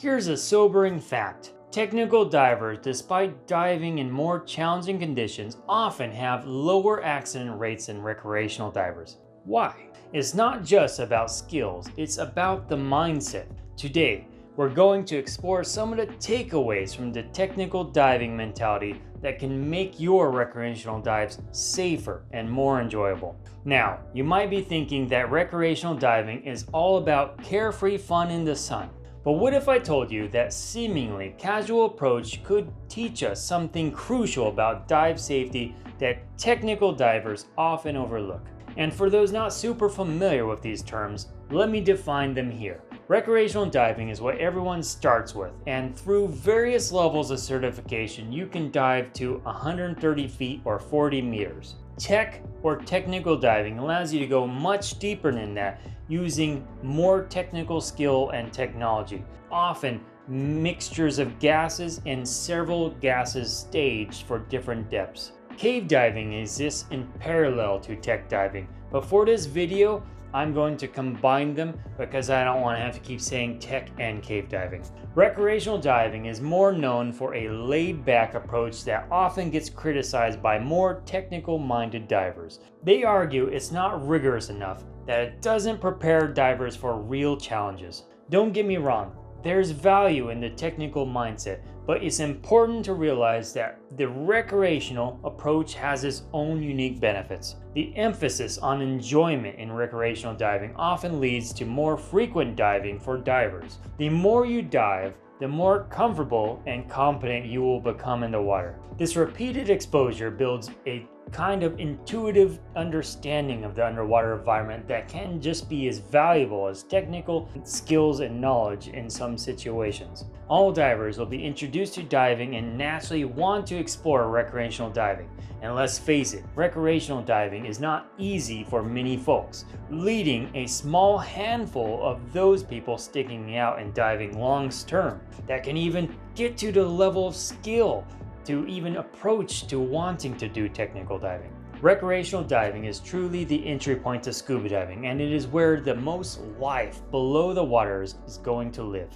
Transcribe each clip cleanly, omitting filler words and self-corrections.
Here's a sobering fact. Technical divers, despite diving in more challenging conditions, often have lower accident rates than recreational divers. Why? It's not just about skills, it's about the mindset. Today, we're going to explore some of the takeaways from the technical diving mentality that can make your recreational dives safer and more enjoyable. Now, you might be thinking that recreational diving is all about carefree fun in the sun. But what if I told you that seemingly casual approach could teach us something crucial about dive safety that technical divers often overlook? And for those not super familiar with these terms, let me define them here. Recreational diving is what everyone starts with, and through various levels of certification, you can dive to 130 feet or 40 meters. Tech or technical diving allows you to go much deeper than that using more technical skill and technology, often mixtures of gases and several gases staged for different depths. Cave diving exists in parallel to tech diving, but for this video, I'm going to combine them because I don't want to have to keep saying tech and cave diving. Recreational diving is more known for a laid-back approach that often gets criticized by more technical-minded divers. They argue it's not rigorous enough, that it doesn't prepare divers for real challenges. Don't get me wrong, there's value in the technical mindset, but it's important to realize that the recreational approach has its own unique benefits. The emphasis on enjoyment in recreational diving often leads to more frequent diving for divers. The more you dive, the more comfortable and competent you will become in the water. This repeated exposure builds a kind of intuitive understanding of the underwater environment that can just be as valuable as technical skills and knowledge in some situations. All divers will be introduced to diving and naturally want to explore recreational diving. And let's face it, recreational diving is not easy for many folks, leading a small handful of those people sticking out and diving long term that can even get to the level of skill to even approach to wanting to do technical diving. Recreational diving is truly the entry point to scuba diving, and it is where the most life below the waters is going to live.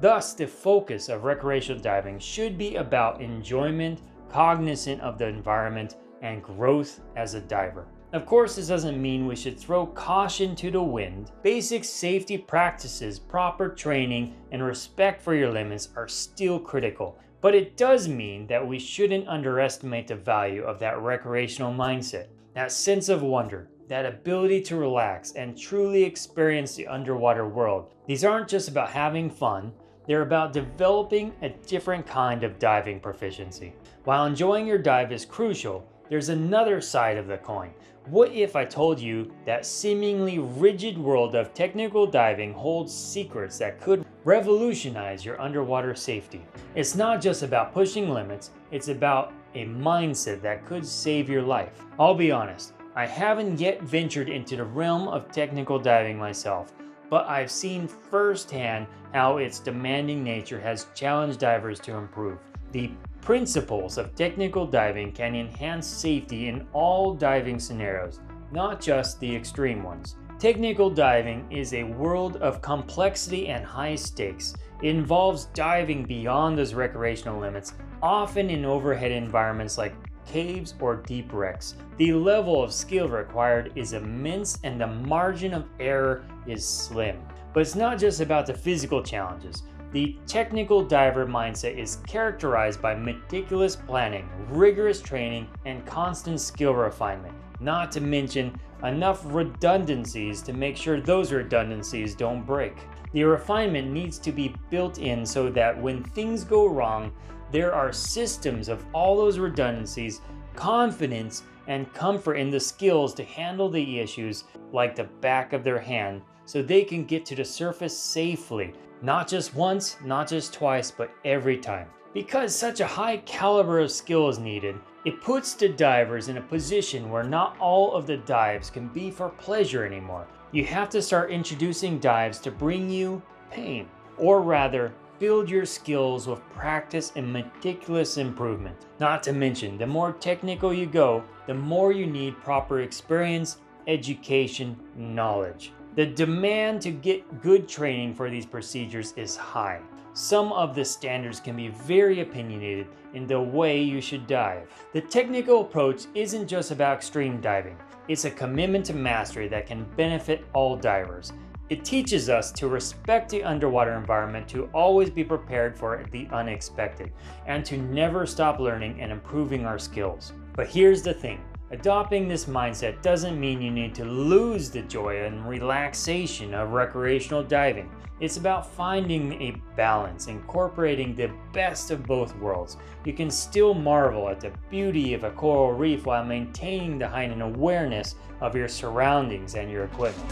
Thus, the focus of recreational diving should be about enjoyment, cognizant of the environment, and growth as a diver. Of course, this doesn't mean we should throw caution to the wind. Basic safety practices, proper training, and respect for your limits are still critical. But it does mean that we shouldn't underestimate the value of that recreational mindset, that sense of wonder, that ability to relax and truly experience the underwater world. These aren't just about having fun, they're about developing a different kind of diving proficiency. While enjoying your dive is crucial, there's another side of the coin. What if I told you that seemingly rigid world of technical diving holds secrets that could revolutionize your underwater safety? It's not just about pushing limits, it's about a mindset that could save your life. I'll be honest, I haven't yet ventured into the realm of technical diving myself, but I've seen firsthand how its demanding nature has challenged divers to improve. The principles of technical diving can enhance safety in all diving scenarios, not just the extreme ones. Technical diving is a world of complexity and high stakes. It involves diving beyond those recreational limits, often in overhead environments like caves or deep wrecks. The level of skill required is immense and the margin of error is slim. But it's not just about the physical challenges. The technical diver mindset is characterized by meticulous planning, rigorous training, and constant skill refinement, not to mention enough redundancies to make sure those redundancies don't break. The refinement needs to be built in so that when things go wrong, there are systems of all those redundancies, confidence, and comfort in the skills to handle the issues like the back of their hand so they can get to the surface safely. Not just once, not just twice, but every time. Because such a high caliber of skill is needed, it puts the divers in a position where not all of the dives can be for pleasure anymore. You have to start introducing dives to bring you pain, or rather, build your skills with practice and meticulous improvement. Not to mention, the more technical you go, the more you need proper experience, education, knowledge. The demand to get good training for these procedures is high. Some of the standards can be very opinionated in the way you should dive. The technical approach isn't just about extreme diving, it's a commitment to mastery that can benefit all divers. It teaches us to respect the underwater environment, to always be prepared for the unexpected, and to never stop learning and improving our skills. But here's the thing. Adopting this mindset doesn't mean you need to lose the joy and relaxation of recreational diving. It's about finding a balance, incorporating the best of both worlds. You can still marvel at the beauty of a coral reef while maintaining the heightened awareness of your surroundings and your equipment.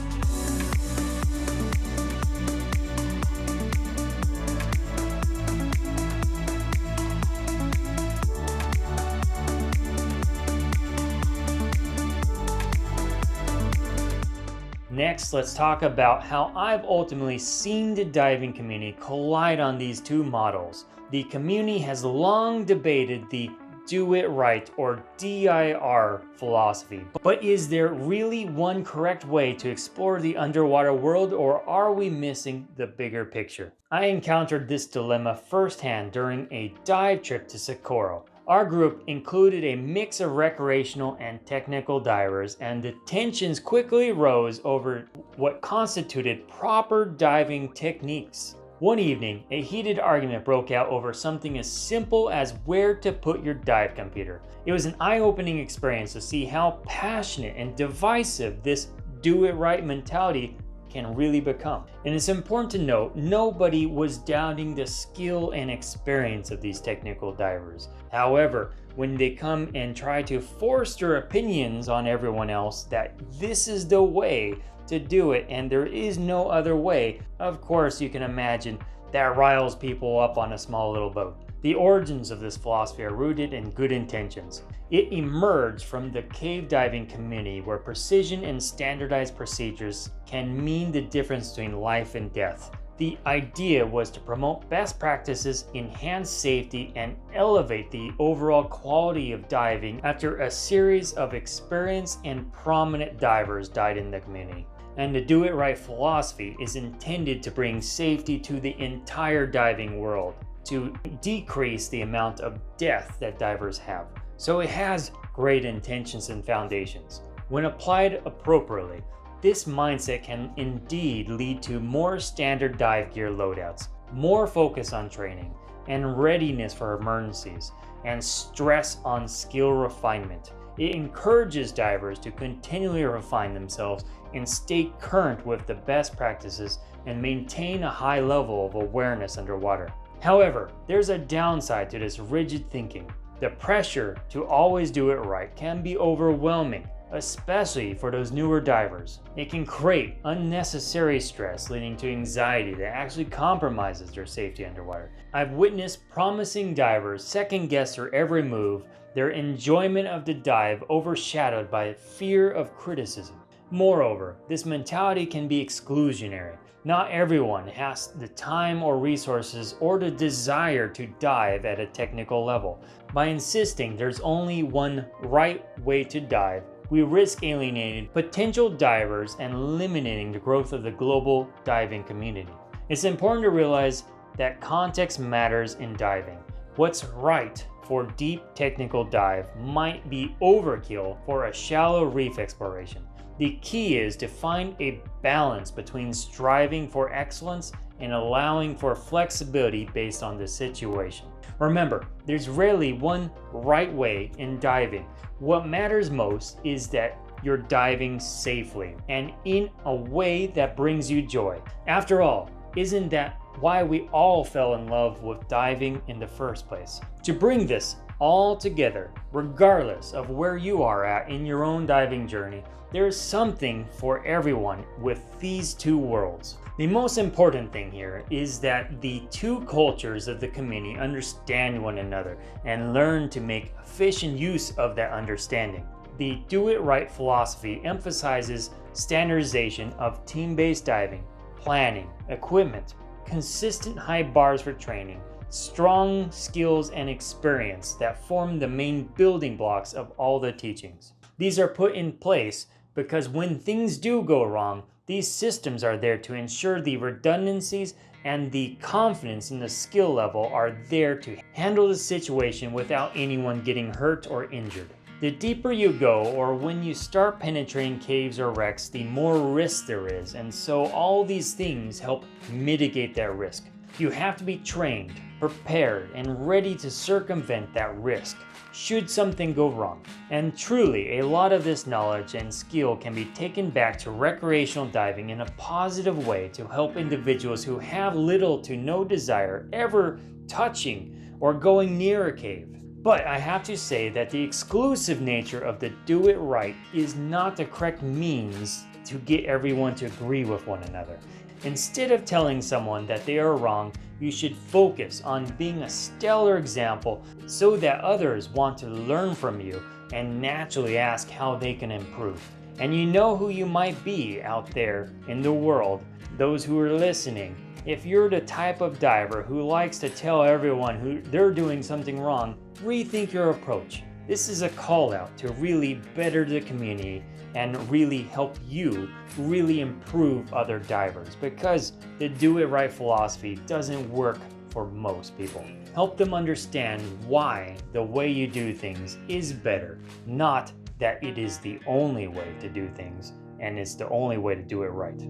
Next, let's talk about how I've ultimately seen the diving community collide on these two models. The community has long debated the do it right or DIR philosophy, but is there really one correct way to explore the underwater world, or are we missing the bigger picture? I encountered this dilemma firsthand during a dive trip to Socorro. Our group included a mix of recreational and technical divers, and the tensions quickly rose over what constituted proper diving techniques. One evening, a heated argument broke out over something as simple as where to put your dive computer. It was an eye-opening experience to see how passionate and divisive this do-it-right mentality can really become. And it's important to note, nobody was doubting the skill and experience of these technical divers. However, when they come and try to force their opinions on everyone else that this is the way to do it and there is no other way, of course you can imagine that riles people up on a small little boat. The origins of this philosophy are rooted in good intentions. It emerged from the cave diving community, where precision and standardized procedures can mean the difference between life and death. The idea was to promote best practices, enhance safety, and elevate the overall quality of diving after a series of experienced and prominent divers died in the community. And the do-it-right philosophy is intended to bring safety to the entire diving world, to decrease the amount of death that divers have. So it has great intentions and foundations. When applied appropriately, this mindset can indeed lead to more standard dive gear loadouts, more focus on training, and readiness for emergencies, and stress on skill refinement. It encourages divers to continually refine themselves and stay current with the best practices and maintain a high level of awareness underwater. However, there's a downside to this rigid thinking. The pressure to always do it right can be overwhelming, especially for those newer divers. It can create unnecessary stress, leading to anxiety that actually compromises their safety underwater. I've witnessed promising divers second-guess their every move, their enjoyment of the dive overshadowed by fear of criticism. Moreover, this mentality can be exclusionary. Not everyone has the time or resources or the desire to dive at a technical level. By insisting there's only one right way to dive, we risk alienating potential divers and eliminating the growth of the global diving community. It's important to realize that context matters in diving. What's right for deep technical dive might be overkill for a shallow reef exploration. The key is to find a balance between striving for excellence and allowing for flexibility based on the situation. Remember, there's rarely one right way in diving. What matters most is that you're diving safely and in a way that brings you joy. After all, isn't that why we all fell in love with diving in the first place? To bring this all together, regardless of where you are at in your own diving journey, there is something for everyone with these two worlds. The most important thing here is that the two cultures of the community understand one another and learn to make efficient use of that understanding. The do-it-right philosophy emphasizes standardization of team-based diving, planning, equipment, consistent high bars for training, strong skills and experience that form the main building blocks of all the teachings. These are put in place because when things do go wrong, these systems are there to ensure the redundancies and the confidence and the skill level are there to handle the situation without anyone getting hurt or injured. The deeper you go, or when you start penetrating caves or wrecks, the more risk there is, and so all these things help mitigate that risk. You have to be trained, prepared, and ready to circumvent that risk should something go wrong. And truly, a lot of this knowledge and skill can be taken back to recreational diving in a positive way to help individuals who have little to no desire ever touching or going near a cave. But I have to say that the exclusive nature of the do it right is not the correct means to get everyone to agree with one another. Instead of telling someone that they are wrong, you should focus on being a stellar example so that others want to learn from you and naturally ask how they can improve. And you know who you might be out there in the world, those who are listening. If you're the type of diver who likes to tell everyone who they're doing something wrong, rethink your approach. This is a call out to really better the community and really help you really improve other divers, because the do it right philosophy doesn't work for most people. Help them understand why the way you do things is better, not that it is the only way to do things and it's the only way to do it right.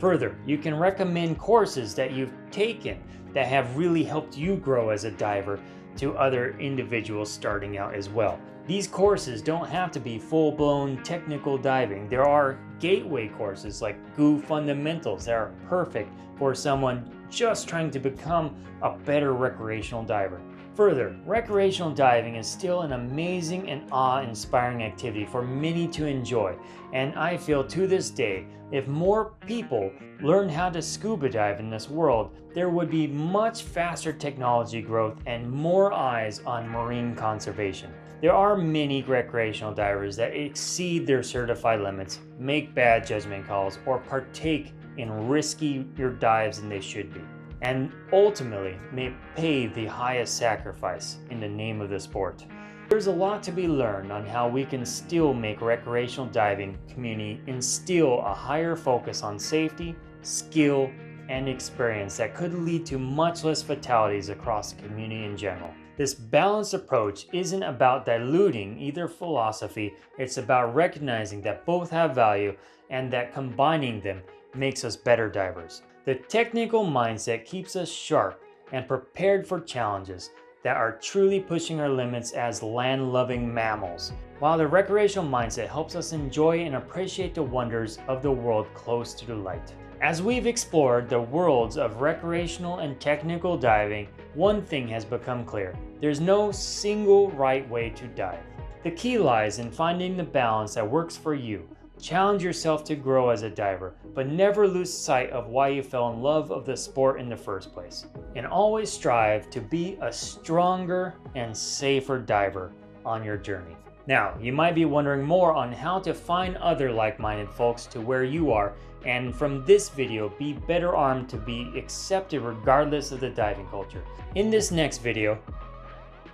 Further, you can recommend courses that you've taken that have really helped you grow as a diver to other individuals starting out as well. These courses don't have to be full-blown technical diving. There are gateway courses like G.U.E fundamentals that are perfect for someone just trying to become a better recreational diver. Further, recreational diving is still an amazing and awe-inspiring activity for many to enjoy, and I feel to this day, if more people learned how to scuba dive in this world, there would be much faster technology growth and more eyes on marine conservation. There are many recreational divers that exceed their certified limits, make bad judgment calls, or partake in riskier dives than they should be, and ultimately may pay the highest sacrifice in the name of the sport. There's a lot to be learned on how we can still make recreational diving community instill a higher focus on safety, skill, and experience that could lead to much less fatalities across the community in general. This balanced approach isn't about diluting either philosophy, it's about recognizing that both have value and that combining them makes us better divers. The technical mindset keeps us sharp and prepared for challenges that are truly pushing our limits as land-loving mammals, while the recreational mindset helps us enjoy and appreciate the wonders of the world close to the light. As we've explored the worlds of recreational and technical diving, one thing has become clear: there's no single right way to dive. The key lies in finding the balance that works for you. Challenge yourself to grow as a diver, but never lose sight of why you fell in love of the sport in the first place. And always strive to be a stronger and safer diver on your journey. Now, you might be wondering more on how to find other like-minded folks to where you are, and from this video, be better armed to be accepted regardless of the diving culture. In this next video,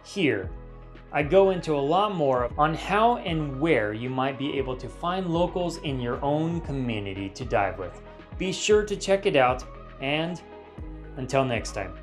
here, I go into a lot more on how and where you might be able to find locals in your own community to dive with. Be sure to check it out, and until next time.